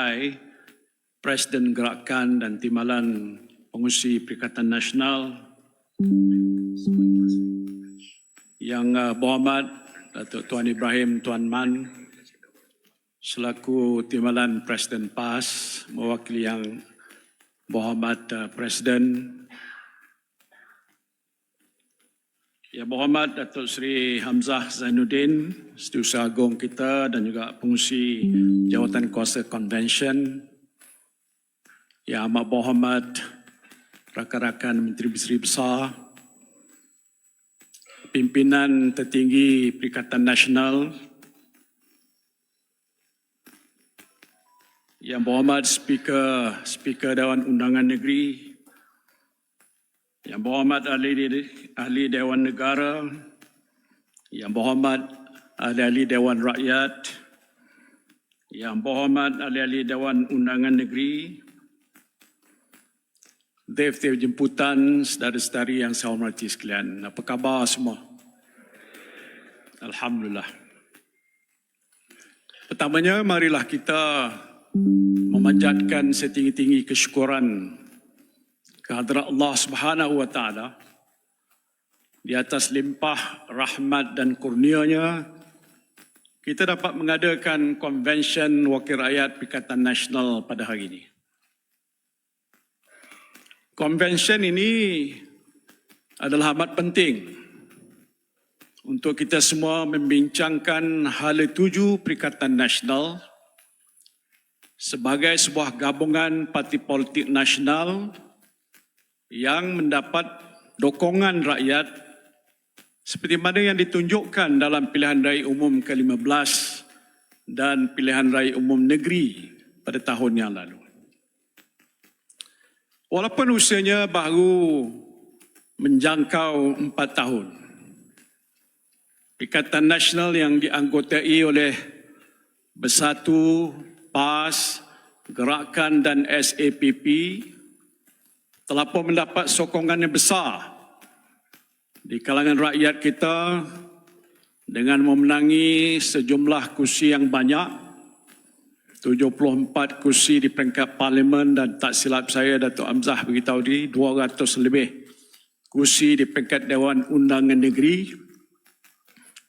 Sai, Presiden Gerakan dan Timbalan Pengurusi Perikatan Nasional, Yang Berhormat Datuk Tuan Ibrahim Tuan Man selaku Timbalan Presiden PAS, mewakili Yang Berhormat Presiden, Yang Berhormat Datuk Seri Hamzah Zainuddin, Setiausaha Agung kita dan juga pengurusi Jawatan Kuasa Convention, Yang Amat Berhormat rakan-rakan Menteri Besar, pimpinan tertinggi Perikatan Nasional, Yang Berhormat Speaker Dewan Undangan Negeri, Yang Berhormat Ahli Dewan Negara, Yang Berhormat Ahli Dewan Rakyat, Yang Berhormat Ahli Dewan Undangan Negeri, Dev-dev jemputan, saudara-saudari yang saya hormati sekalian. Apa khabar semua? Alhamdulillah. Pertamanya, marilah kita memanjatkan setinggi-tinggi kesyukuran kehadrat Allah Subhanahu wa Ta'ala di atas limpah rahmat dan kurnianya kita dapat mengadakan Konvensyen Wakil Rakyat Perikatan Nasional pada hari ini. Konvensyen ini adalah amat penting untuk kita semua membincangkan hala tuju Perikatan Nasional sebagai sebuah gabungan parti politik nasional yang mendapat dokongan rakyat seperti mana yang ditunjukkan dalam pilihan raya umum ke-15 dan pilihan raya umum negeri pada tahun yang lalu. Walaupun usianya baru menjangkau 4 tahun, Perikatan Nasional yang dianggotai oleh Bersatu, PAS, Gerakan dan SAPP telah pun mendapat sokongan yang besar di kalangan rakyat kita dengan memenangi sejumlah kursi yang banyak, 74 kursi di peringkat Parlimen dan tak silap saya Datuk Hamzah beritahu di 200 lebih kursi di peringkat Dewan Undangan Negeri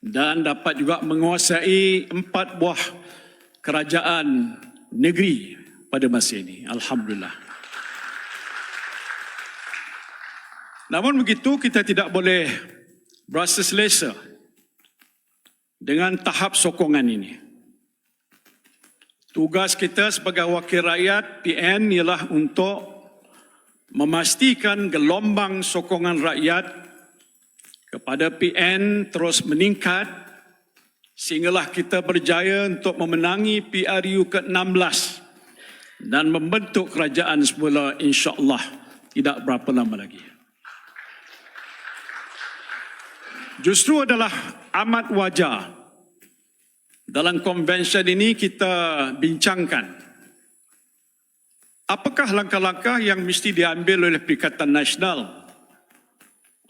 dan dapat juga menguasai 4 buah kerajaan negeri pada masa ini. Alhamdulillah. Namun begitu, kita tidak boleh berasa selesa dengan tahap sokongan ini. Tugas kita sebagai wakil rakyat PN ialah untuk memastikan gelombang sokongan rakyat kepada PN terus meningkat sehinggalah kita berjaya untuk memenangi PRU ke-16 dan membentuk kerajaan semula insya-Allah tidak berapa lama lagi. Justru adalah amat wajar dalam konvensyen ini kita bincangkan apakah langkah-langkah yang mesti diambil oleh Perikatan Nasional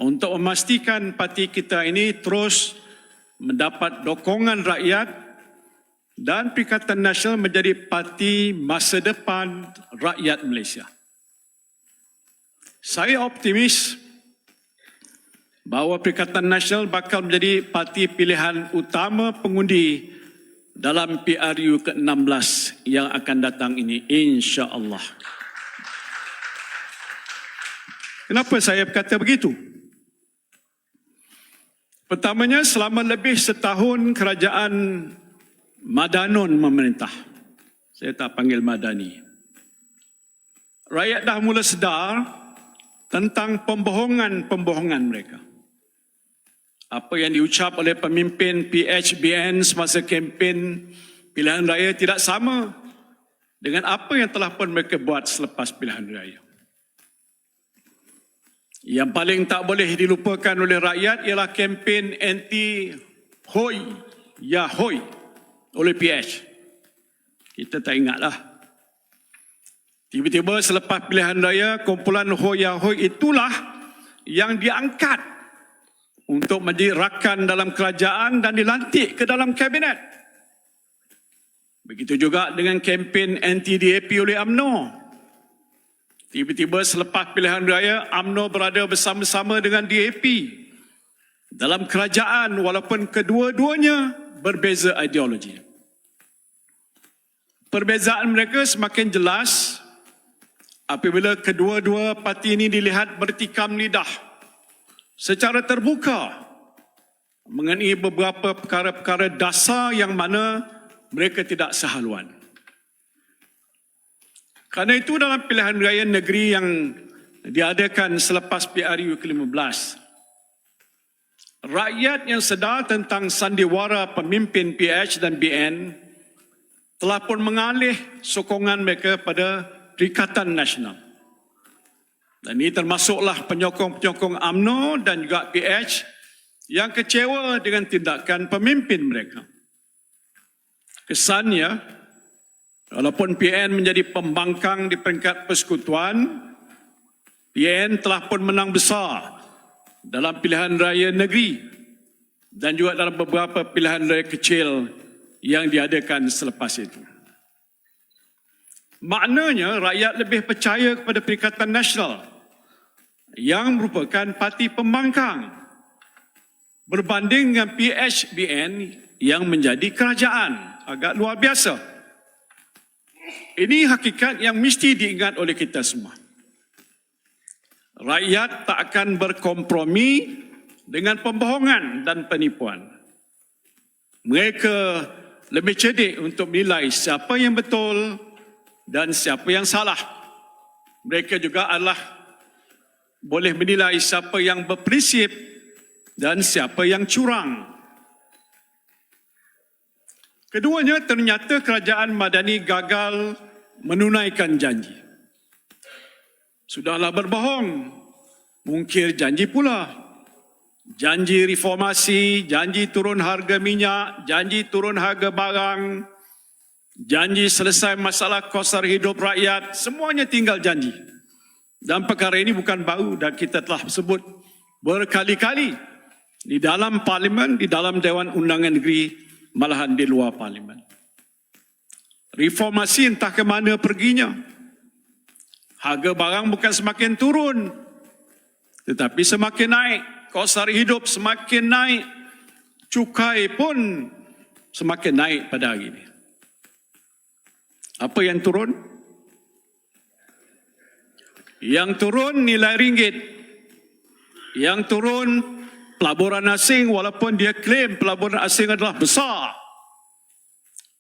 untuk memastikan parti kita ini terus mendapat dokongan rakyat dan Perikatan Nasional menjadi parti masa depan rakyat Malaysia. Saya optimis bahawa Perikatan Nasional bakal menjadi parti pilihan utama pengundi dalam PRU ke-16 yang akan datang ini, insya-Allah. Kenapa saya berkata begitu? Pertamanya, selama lebih setahun kerajaan Madanon memerintah. Saya tak panggil Madani. Rakyat dah mula sedar tentang pembohongan mereka. Apa yang diucap oleh pemimpin PHBN semasa kempen pilihan raya tidak sama dengan apa yang telah pun mereka buat selepas pilihan raya. Yang paling tak boleh dilupakan oleh rakyat ialah kempen anti Hoi Ya Hoi oleh PH. Kita tak ingatlah. Tiba-tiba selepas pilihan raya, kumpulan Hoi Ya Hoi itulah yang diangkat untuk menjadi rakan dalam kerajaan dan dilantik ke dalam kabinet. Begitu juga dengan kempen anti-DAP oleh UMNO. Tiba-tiba selepas pilihan raya, UMNO berada bersama-sama dengan DAP dalam kerajaan walaupun kedua-duanya berbeza ideologi. Perbezaan mereka semakin jelas apabila kedua-dua parti ini dilihat bertikam lidah secara terbuka mengenai beberapa perkara-perkara dasar yang mana mereka tidak sehaluan. Kerana itu dalam pilihan raya negeri yang diadakan selepas PRU ke-15, rakyat yang sedar tentang sandiwara pemimpin PH dan BN telah pun mengalih sokongan mereka pada Perikatan Nasional. Dan ini termasuklah penyokong-penyokong UMNO dan juga PH yang kecewa dengan tindakan pemimpin mereka. Kesannya, walaupun PN menjadi pembangkang di peringkat persekutuan, PN telah pun menang besar dalam pilihan raya negeri dan juga dalam beberapa pilihan raya kecil yang diadakan selepas itu. Maknanya rakyat lebih percaya kepada Perikatan Nasional yang merupakan parti pembangkang berbanding dengan PHBN yang menjadi kerajaan. Agak luar biasa. Ini hakikat yang mesti diingat oleh kita semua. Rakyat tak akan berkompromi dengan pembohongan dan penipuan. Mereka lebih cerdik untuk menilai siapa yang betul dan siapa yang salah. Mereka juga adalah boleh menilai siapa yang berprinsip dan siapa yang curang. Keduanya ternyata kerajaan Madani gagal menunaikan janji. Sudahlah berbohong, mungkir janji pula. Janji reformasi, janji turun harga minyak, janji turun harga barang, janji selesai masalah kos sara hidup rakyat, semuanya tinggal janji. Dan perkara ini bukan baru dan kita telah sebut berkali-kali di dalam parlimen, di dalam Dewan Undangan Negeri, malahan di luar parlimen. Reformasi entah ke mana perginya. Harga barang bukan semakin turun, tetapi semakin naik. Kos sara hidup semakin naik. Cukai pun semakin naik pada hari ini. Apa yang turun? Yang turun nilai ringgit. Yang turun pelaburan asing walaupun dia klaim pelaburan asing adalah besar.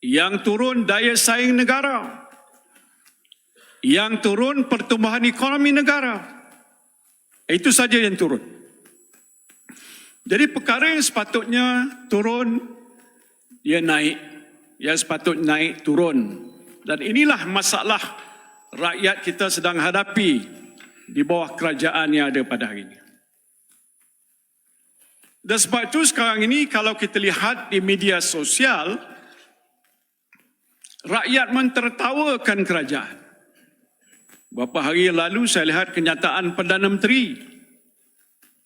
Yang turun daya saing negara. Yang turun pertumbuhan ekonomi negara. Itu saja yang turun. Jadi perkara yang sepatutnya turun, dia naik. Yang sepatutnya naik, turun. Dan inilah masalah rakyat kita sedang hadapi di bawah kerajaan yang ada pada hari ini. Dan sebab itu sekarang ini kalau kita lihat di media sosial, rakyat mentertawakan kerajaan. Beberapa hari lalu saya lihat kenyataan Perdana Menteri.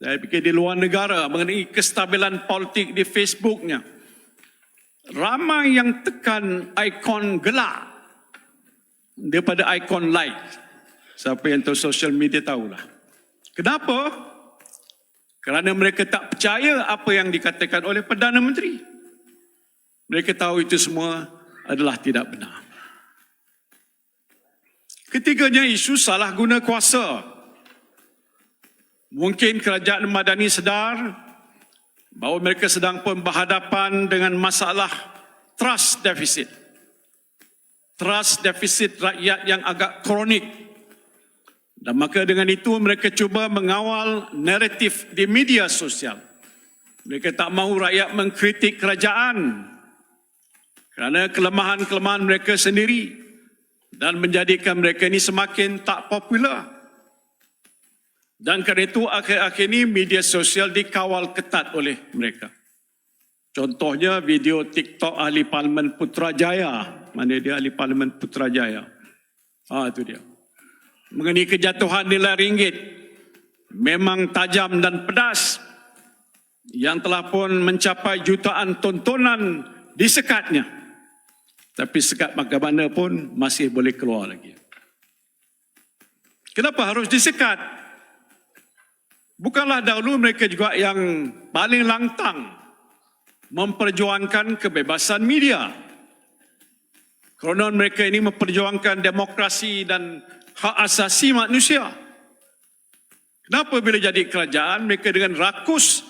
Saya fikir di luar negara mengenai kestabilan politik di Facebooknya. Ramai yang tekan ikon gelap daripada ikon light. Siapa yang tahu social media tahulah. Kenapa? Kerana mereka tak percaya apa yang dikatakan oleh Perdana Menteri. Mereka tahu itu semua adalah tidak benar. Ketiganya isu salah guna kuasa. Mungkin kerajaan Madani sedar bahawa mereka sedang pun berhadapan dengan masalah trust deficit. Trust deficit rakyat yang agak kronik. Dan maka dengan itu mereka cuba mengawal naratif di media sosial. Mereka tak mahu rakyat mengkritik kerajaan kerana kelemahan-kelemahan mereka sendiri dan menjadikan mereka ini semakin tak popular. Dan kerana itu akhir-akhir ini media sosial dikawal ketat oleh mereka. Contohnya video TikTok ahli Parlimen Putrajaya. Mana dia ahli Parlimen Putrajaya? Itu dia. Mengenai kejatuhan nilai ringgit. Memang tajam dan pedas. Yang telah pun mencapai jutaan tontonan disekatnya. Tapi sekat bagaimana pun masih boleh keluar lagi. Kenapa harus disekat? Bukanlah dahulu mereka juga yang paling lantang memperjuangkan kebebasan media. Kerana mereka ini memperjuangkan demokrasi dan hak asasi manusia. Kenapa bila jadi kerajaan mereka dengan rakus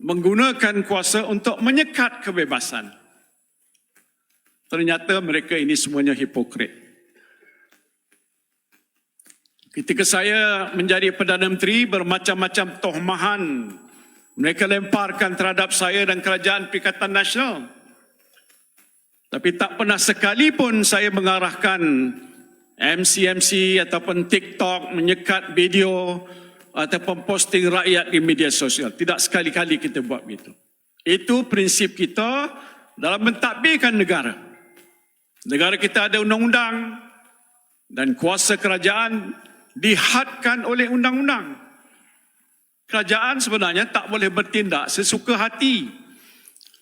menggunakan kuasa untuk menyekat kebebasan? Ternyata mereka ini semuanya hipokrit. Ketika saya menjadi Perdana Menteri, bermacam-macam tohmahan mereka lemparkan terhadap saya dan Kerajaan Perikatan Nasional. Tapi tak pernah sekalipun saya mengarahkan MC ataupun TikTok menyekat video ataupun posting rakyat di media sosial. Tidak sekali-kali kita buat begitu. Itu prinsip kita dalam mentadbirkan negara. Negara kita ada undang-undang dan kuasa kerajaan dihadkan oleh undang-undang. Kerajaan sebenarnya tak boleh bertindak sesuka hati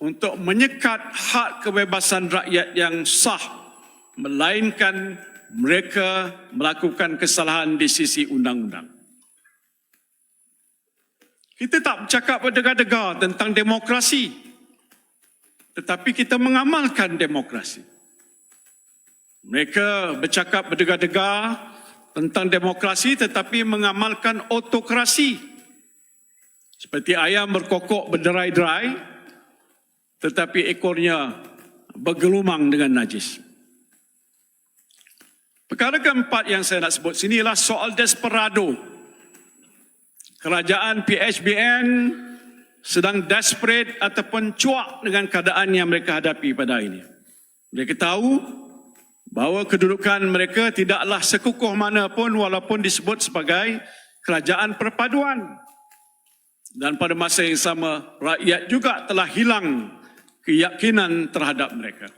untuk menyekat hak kebebasan rakyat yang sah, melainkan mereka melakukan kesalahan di sisi undang-undang. Kita tak bercakap berdega-dega tentang demokrasi, tetapi kita mengamalkan demokrasi. Mereka bercakap berdega-dega tentang demokrasi tetapi mengamalkan autokrasi. Seperti ayam berkokok berderai-derai tetapi ekornya bergelumang dengan najis. Perkara keempat yang saya nak sebut sini ialah soal desperado. Kerajaan PHBN sedang desperate ataupun cuak dengan keadaan yang mereka hadapi pada hari ini. Mereka tahu bahawa kedudukan mereka tidaklah sekukuh mana pun walaupun disebut sebagai kerajaan perpaduan. Dan pada masa yang sama, rakyat juga telah hilang keyakinan terhadap mereka.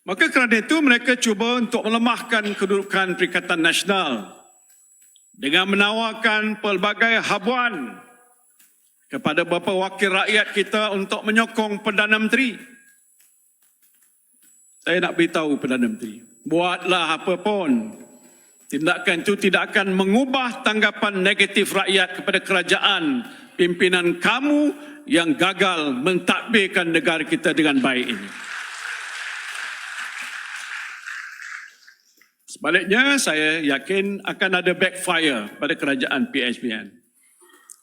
Maka kerana itu mereka cuba untuk melemahkan kedudukan Perikatan Nasional dengan menawarkan pelbagai habuan kepada beberapa wakil rakyat kita untuk menyokong Perdana Menteri. Saya nak beritahu Perdana Menteri, buatlah apa pun, tindakan itu tidak akan mengubah tanggapan negatif rakyat kepada kerajaan pimpinan kamu yang gagal mentadbirkan negara kita dengan baik ini. Sebaliknya, saya yakin akan ada backfire pada kerajaan PHBN.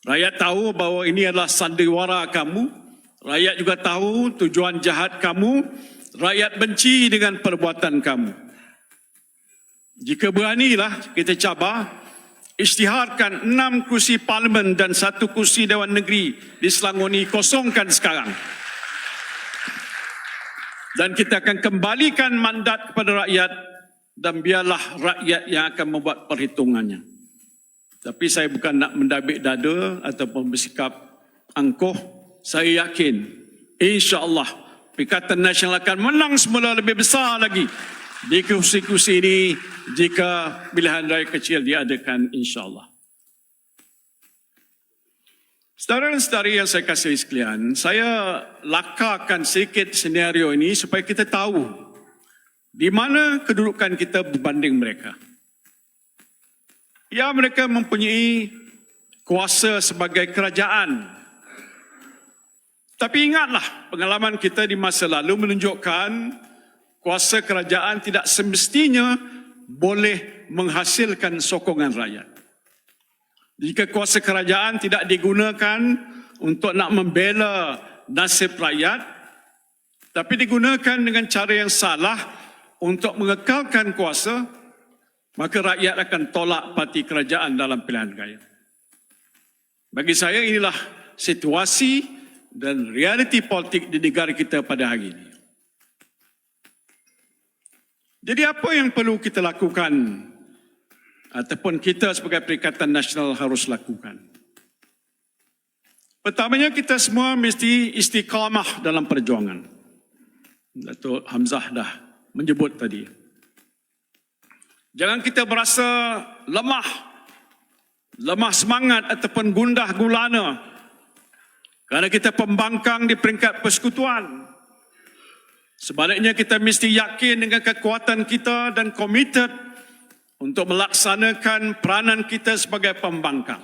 Rakyat tahu bahawa ini adalah sandiwara kamu, rakyat juga tahu tujuan jahat kamu, rakyat benci dengan perbuatan kamu. Jika beranilah kita cabar, isytiharkan 6 kursi parlimen dan 1 kursi Dewan Negeri di Selangor ini kosongkan sekarang. Dan kita akan kembalikan mandat kepada rakyat dan biarlah rakyat yang akan membuat perhitungannya. Tapi saya bukan nak mendabik dada ataupun bersikap angkuh. Saya yakin, insya-Allah Perikatan Nasional akan menang semula lebih besar lagi di kursi-kursi ini jika pilihan raya kecil diadakan, insya-Allah. Saudara dan saudari yang saya kasihi sekalian, saya lakarkan sedikit senario ini supaya kita tahu di mana kedudukan kita berbanding mereka. Ya, mereka mempunyai kuasa sebagai kerajaan. Tapi ingatlah, pengalaman kita di masa lalu menunjukkan kuasa kerajaan tidak semestinya boleh menghasilkan sokongan rakyat. Jika kuasa kerajaan tidak digunakan untuk nak membela nasib rakyat, tapi digunakan dengan cara yang salah untuk mengekalkan kuasa, maka rakyat akan tolak parti kerajaan dalam pilihan raya. Bagi saya inilah situasi dan realiti politik di negara kita pada hari ini. Jadi apa yang perlu kita lakukan ataupun kita sebagai Perikatan Nasional harus lakukan? Pertamanya, kita semua mesti istiqamah dalam perjuangan. Datuk Hamzah dah menyebut tadi. Jangan kita berasa lemah semangat ataupun gundah gulana kerana kita pembangkang di peringkat persekutuan. Sebaliknya kita mesti yakin dengan kekuatan kita dan komited untuk melaksanakan peranan kita sebagai pembangkang.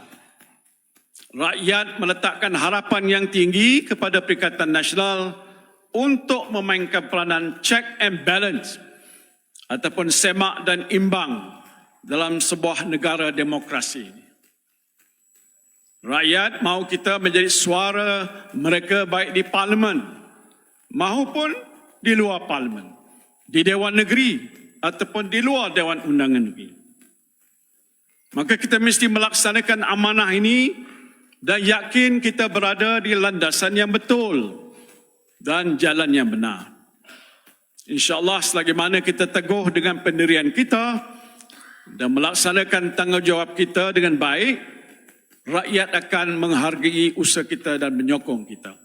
Rakyat meletakkan harapan yang tinggi kepada Perikatan Nasional untuk memainkan peranan check and balance ataupun semak dan imbang dalam sebuah negara demokrasi ini. Rakyat mahu kita menjadi suara mereka baik di Parlimen maupun di luar Parlimen, di Dewan Negeri ataupun di luar Dewan Undangan Negeri. Maka kita mesti melaksanakan amanah ini dan yakin kita berada di landasan yang betul dan jalan yang benar. InsyaAllah selagi mana kita teguh dengan pendirian kita dan melaksanakan tanggungjawab kita dengan baik, rakyat akan menghargai usaha kita dan menyokong kita.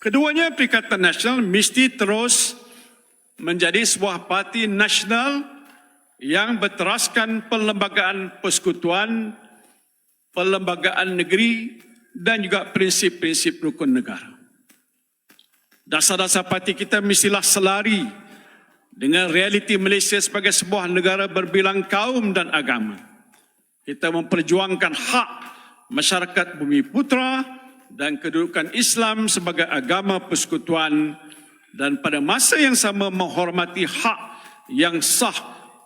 Keduanya, Perikatan Nasional mesti terus menjadi sebuah parti nasional yang berteraskan perlembagaan persekutuan, perlembagaan negeri dan juga prinsip-prinsip rukun negara. Dasar-dasar parti kita mestilah selari dengan realiti Malaysia sebagai sebuah negara berbilang kaum dan agama. Kita memperjuangkan hak masyarakat Bumi Putra dan kedudukan Islam sebagai agama persekutuan dan pada masa yang sama menghormati hak yang sah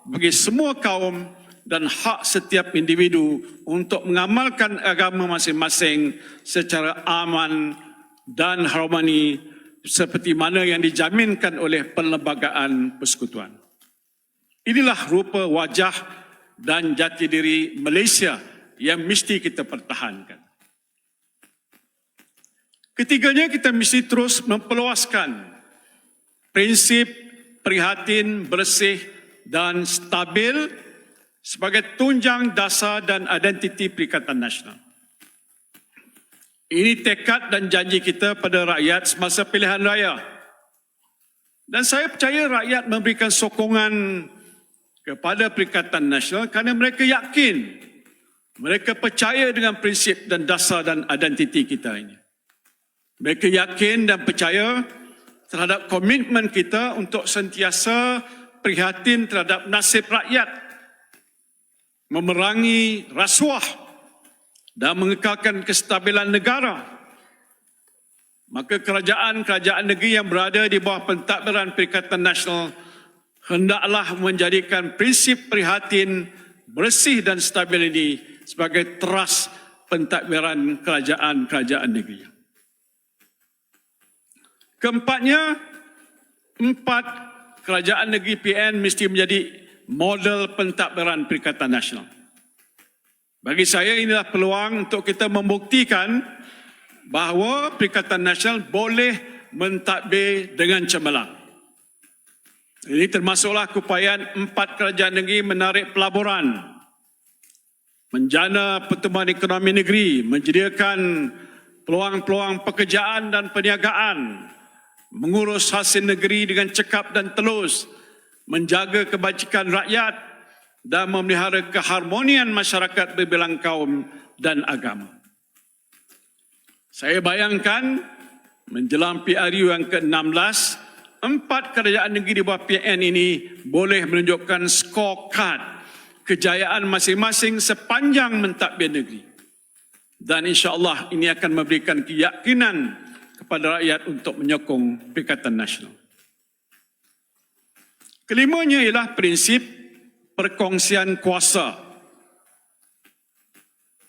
bagi semua kaum dan hak setiap individu untuk mengamalkan agama masing-masing secara aman dan harmoni seperti mana yang dijaminkan oleh perlembagaan persekutuan. Inilah rupa wajah dan jati diri Malaysia yang mesti kita pertahankan. Ketiganya, kita mesti terus memperluaskan prinsip prihatin, bersih dan stabil sebagai tunjang dasar dan identiti Perikatan Nasional. Ini tekad dan janji kita pada rakyat semasa pilihan raya. Dan saya percaya rakyat memberikan sokongan kepada Perikatan Nasional kerana mereka yakin, mereka percaya dengan prinsip dan dasar dan identiti kita ini. Mereka yakin dan percaya terhadap komitmen kita untuk sentiasa prihatin terhadap nasib rakyat, memerangi rasuah dan mengekalkan kestabilan negara. Maka kerajaan-kerajaan negeri yang berada di bawah pentadbiran Perikatan Nasional hendaklah menjadikan prinsip prihatin, bersih dan stabil ini sebagai teras pentadbiran kerajaan-kerajaan negeri. Keempatnya, 4 kerajaan negeri PN mesti menjadi model pentadbiran Perikatan Nasional. Bagi saya inilah peluang untuk kita membuktikan bahawa Perikatan Nasional boleh mentadbir dengan cemerlang. Ini termasuklah keupayaan 4 kerajaan negeri menarik pelaburan, menjana pertumbuhan ekonomi negeri, menyediakan peluang-peluang pekerjaan dan perniagaan, mengurus hasil negeri dengan cekap dan telus, menjaga kebajikan rakyat dan memelihara keharmonian masyarakat berbilang kaum dan agama. Saya bayangkan menjelang PRU yang ke-16, 4 kerajaan negeri di bawah PN ini boleh menunjukkan scorecard kejayaan masing-masing sepanjang mentadbir negeri. Dan insya-Allah ini akan memberikan keyakinan kepada rakyat untuk menyokong Perikatan Nasional. Kelimanya ialah prinsip perkongsian kuasa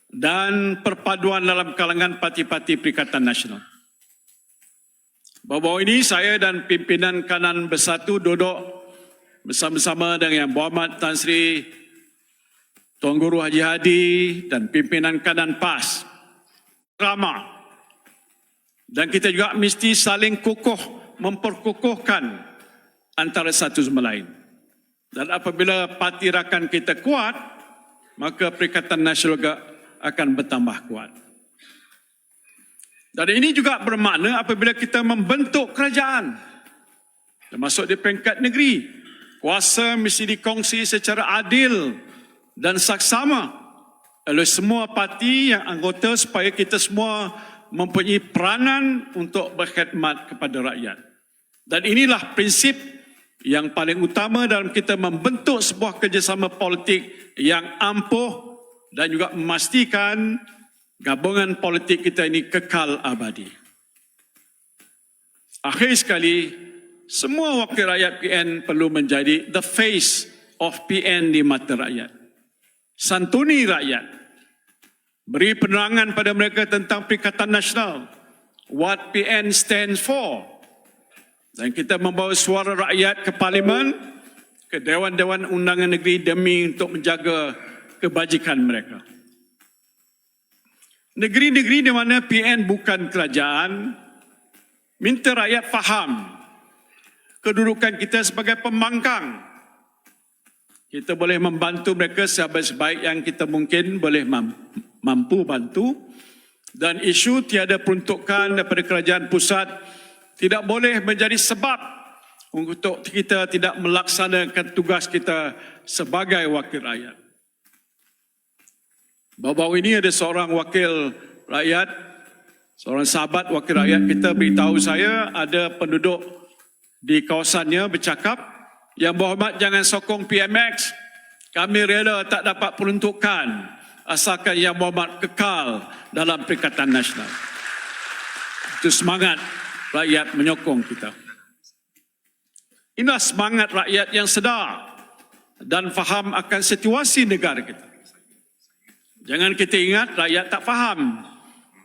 dan perpaduan dalam kalangan parti-parti Perikatan Nasional. Baru-baru ini saya dan pimpinan Kanan Bersatu duduk bersama-sama dengan Yang Berhormat Tan Sri Tuan Guru Haji Hadi dan pimpinan Kanan PAS ramah. Dan kita juga mesti saling memperkukuhkan antara satu sama lain. Dan apabila parti rakan kita kuat, maka Perikatan Nasional juga akan bertambah kuat. Dan ini juga bermakna apabila kita membentuk kerajaan, termasuk di peringkat negeri, kuasa mesti dikongsi secara adil dan saksama oleh semua parti yang anggota supaya kita semua mempunyai peranan untuk berkhidmat kepada rakyat. Dan inilah prinsip yang paling utama dalam kita membentuk sebuah kerjasama politik yang ampuh dan juga memastikan gabungan politik kita ini kekal abadi. Akhir sekali, semua wakil rakyat PN perlu menjadi the face of PN di mata rakyat. Santuni rakyat. Beri penerangan pada mereka tentang Perikatan Nasional. What PN stands for. Dan kita membawa suara rakyat ke Parlimen, ke Dewan-Dewan Undangan Negeri demi untuk menjaga kebajikan mereka. Negeri-negeri di mana PN bukan kerajaan, minta rakyat faham kedudukan kita sebagai pembangkang. Kita boleh membantu mereka sebaik-baik yang kita mungkin boleh mampu bantu. Dan isu tiada peruntukan daripada kerajaan pusat tidak boleh menjadi sebab untuk kita tidak melaksanakan tugas kita sebagai wakil rakyat. Baru-baru ini ada seorang wakil rakyat, seorang sahabat wakil rakyat kita beritahu saya ada penduduk di kawasannya bercakap, Yang Berhormat jangan sokong PMX, kami rela tak dapat peruntukan asalkan Yang Berhormat kekal dalam Perikatan Nasional. Itu semangat rakyat menyokong kita. Inilah semangat rakyat yang sedar dan faham akan situasi negara kita. Jangan kita ingat rakyat tak faham.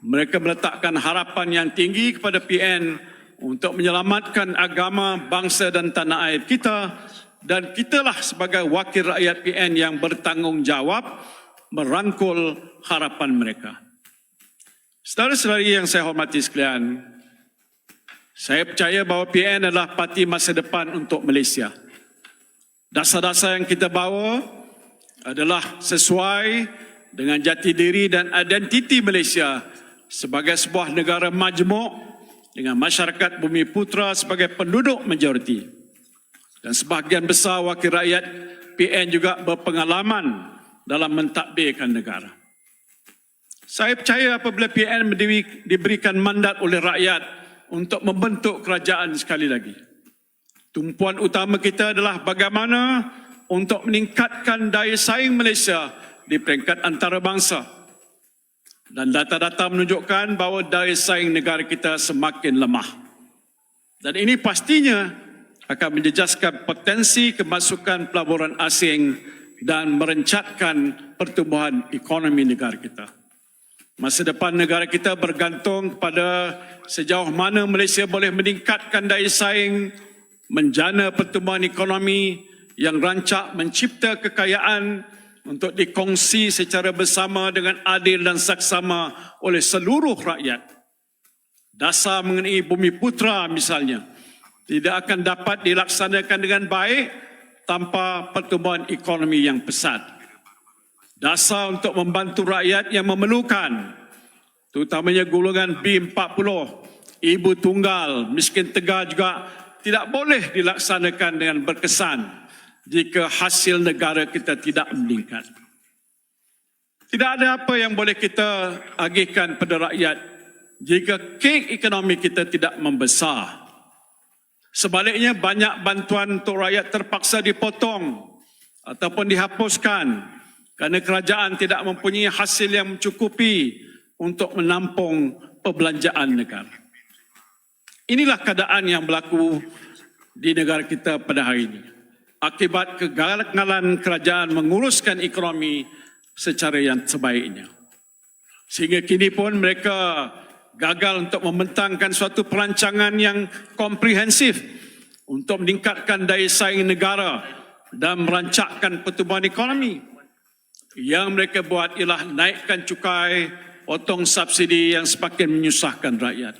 Mereka meletakkan harapan yang tinggi kepada PN untuk menyelamatkan agama, bangsa dan tanah air kita, dan kitalah sebagai wakil rakyat PN yang bertanggungjawab merangkul harapan mereka. Saudara-saudari yang saya hormati sekalian, saya percaya bahawa PN adalah parti masa depan untuk Malaysia. Dasar-dasar yang kita bawa adalah sesuai dengan jati diri dan identiti Malaysia sebagai sebuah negara majmuk dengan masyarakat Bumi Putra sebagai penduduk majoriti. Dan sebahagian besar wakil rakyat PN juga berpengalaman dalam mentadbirkan negara. Saya percaya apabila PN diberikan mandat oleh rakyat untuk membentuk kerajaan sekali lagi, tumpuan utama kita adalah bagaimana untuk meningkatkan daya saing Malaysia di peringkat antarabangsa. Dan data-data menunjukkan bahawa daya saing negara kita semakin lemah. Dan ini pastinya akan menjejaskan potensi kemasukan pelaburan asing dan merencatkan pertumbuhan ekonomi negara kita. Masa depan negara kita bergantung kepada sejauh mana Malaysia boleh meningkatkan daya saing, menjana pertumbuhan ekonomi yang rancak mencipta kekayaan untuk dikongsi secara bersama dengan adil dan saksama oleh seluruh rakyat. Dasar mengenai Bumi Putra misalnya tidak akan dapat dilaksanakan dengan baik tanpa pertumbuhan ekonomi yang pesat. Dasar untuk membantu rakyat yang memerlukan, terutamanya golongan B40, ibu tunggal, miskin tegar juga tidak boleh dilaksanakan dengan berkesan jika hasil negara kita tidak meningkat. Tidak ada apa yang boleh kita agihkan pada rakyat jika kek ekonomi kita tidak membesar. Sebaliknya banyak bantuan untuk rakyat terpaksa dipotong ataupun dihapuskan kerana kerajaan tidak mempunyai hasil yang mencukupi untuk menampung perbelanjaan negara. Inilah keadaan yang berlaku di negara kita pada hari ini, akibat kegagalan kerajaan menguruskan ekonomi secara yang sebaiknya. Sehingga kini pun mereka gagal untuk membentangkan suatu perancangan yang komprehensif untuk meningkatkan daya saing negara dan merancakkan pertumbuhan ekonomi. Yang mereka buat ialah naikkan cukai, potong subsidi yang semakin menyusahkan rakyat.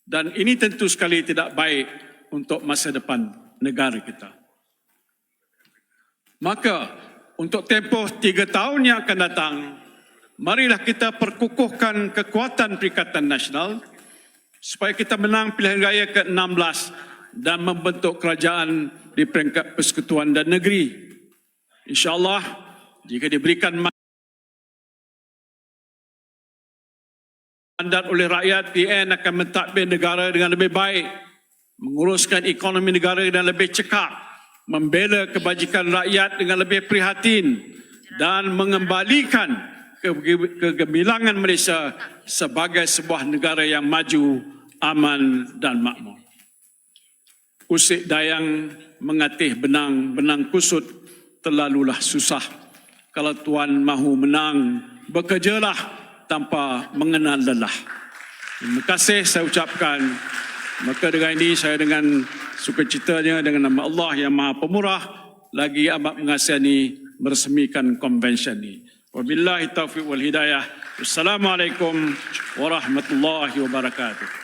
Dan ini tentu sekali tidak baik untuk masa depan negara kita. Maka untuk tempoh 3 tahun yang akan datang, marilah kita perkukuhkan kekuatan Perikatan Nasional supaya kita menang pilihan raya ke-16 dan membentuk kerajaan di peringkat persekutuan dan negeri. InsyaAllah, jika diberikan mandat oleh rakyat, PN akan mentadbir negara dengan lebih baik, menguruskan ekonomi negara dengan lebih cekap, membela kebajikan rakyat dengan lebih prihatin dan mengembalikan kegemilangan Malaysia sebagai sebuah negara yang maju, aman dan makmur. Usik dayang mengatih benang, benang kusut terlalulah susah. Kalau Tuan mahu menang, bekerjalah tanpa mengenal lelah. Terima kasih saya ucapkan. Maka dengan ini saya dengan sukacitanya dengan nama Allah yang Maha Pemurah lagi amat mengasihani meresmikan konvensyen ini. Wabillahi taufiq wal hidayah. Wassalamualaikum warahmatullahi wabarakatuh.